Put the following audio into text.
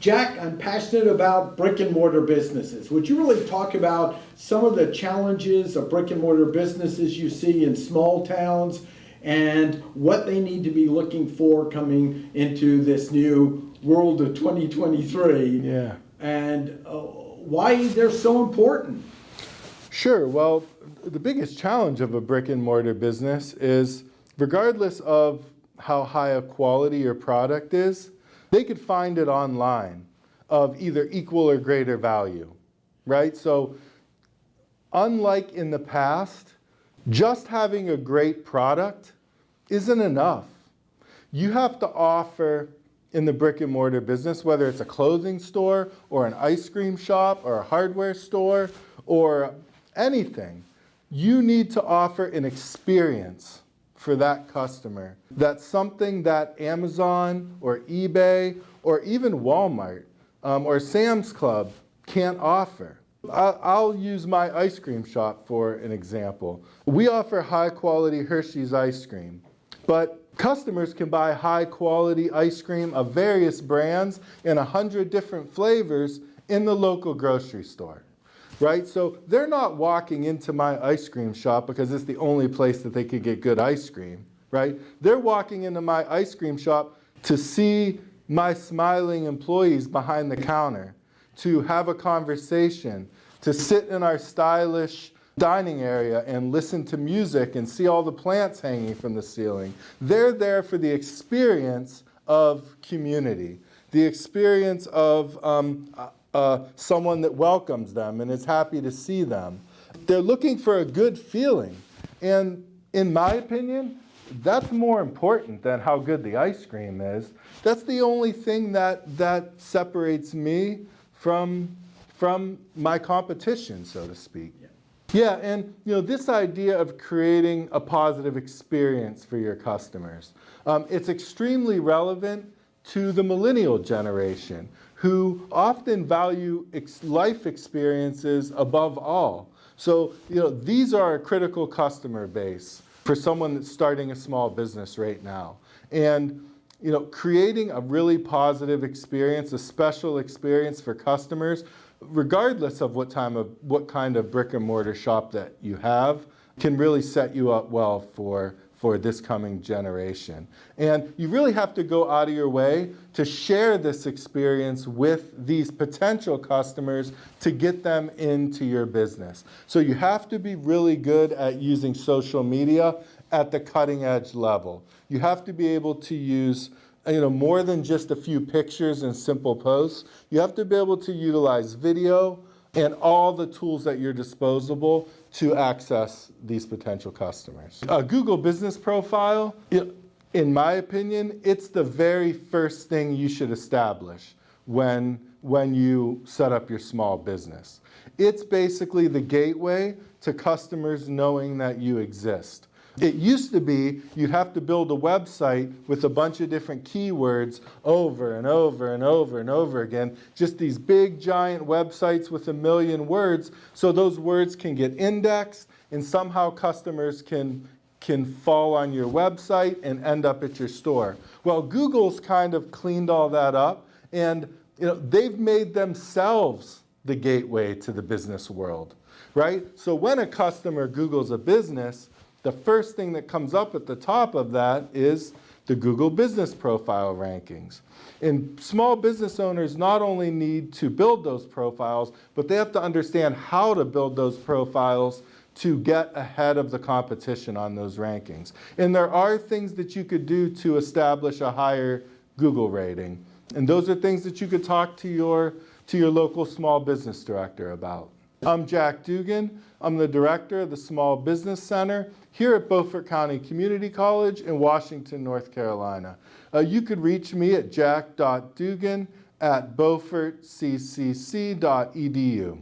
Jack, I'm passionate about brick and mortar businesses. Would you really talk about some of the challenges of brick and mortar businesses you see in small towns and what they need to be looking for coming into this new world of 2023? Yeah. And why they're so important? Sure. Well, the biggest challenge of a brick and mortar business is, regardless of how high a quality your product is, they could find it online of either equal or greater value, right? So unlike in the past, just having a great product isn't enough. You have to offer in the brick and mortar business, whether it's a clothing store or an ice cream shop or a hardware store or anything, you need to offer an experience for that customer. That's something that Amazon or eBay or even Walmart or Sam's Club can't offer. I'll use my ice cream shop for an example. We offer high quality Hershey's ice cream, but customers can buy high quality ice cream of various brands in 100 different flavors in the local grocery store. Right? So they're not walking into my ice cream shop because it's the only place that they could get good ice cream, right? They're walking into my ice cream shop to see my smiling employees behind the counter, to have a conversation, to sit in our stylish dining area and listen to music and see all the plants hanging from the ceiling. They're there for the experience of community, the experience of someone that welcomes them and is happy to see them. They're looking for a good feeling. And in my opinion, that's more important than how good the ice cream is. That's the only thing that separates me from my competition, so to speak. Yeah, and this idea of creating a positive experience for your customers, it's extremely relevant to the millennial generation, who often value life experiences above all. So, these are a critical customer base for someone that's starting a small business right now. And, creating a really positive experience, a special experience for customers, regardless of what kind of brick and mortar shop that you have, can really set you up well for this coming generation. And you really have to go out of your way to share this experience with these potential customers to get them into your business. So you have to be really good at using social media at the cutting edge level. You have to be able to use more than just a few pictures and simple posts. You have to be able to utilize video and all the tools at your disposal to access these potential customers. A Google business profile, in my opinion, it's the very first thing you should establish when you set up your small business. It's basically the gateway to customers knowing that you exist. It used to be you'd have to build a website with a bunch of different keywords over and over and over and over again, just these big giant websites with 1 million words, so those words can get indexed and somehow customers can fall on your website and end up at your store. Well, Google's kind of cleaned all that up, and they've made themselves the gateway to the business world, right? So when a customer Googles a business, the first thing that comes up at the top of that is the Google Business Profile rankings. And small business owners not only need to build those profiles, but they have to understand how to build those profiles to get ahead of the competition on those rankings. And there are things that you could do to establish a higher Google rating. And those are things that you could talk to your local small business director about. I'm Jack Dugan. I'm the director of the Small Business Center here at Beaufort County Community College in Washington, North Carolina. You could reach me at jack.dugan@beaufortccc.edu.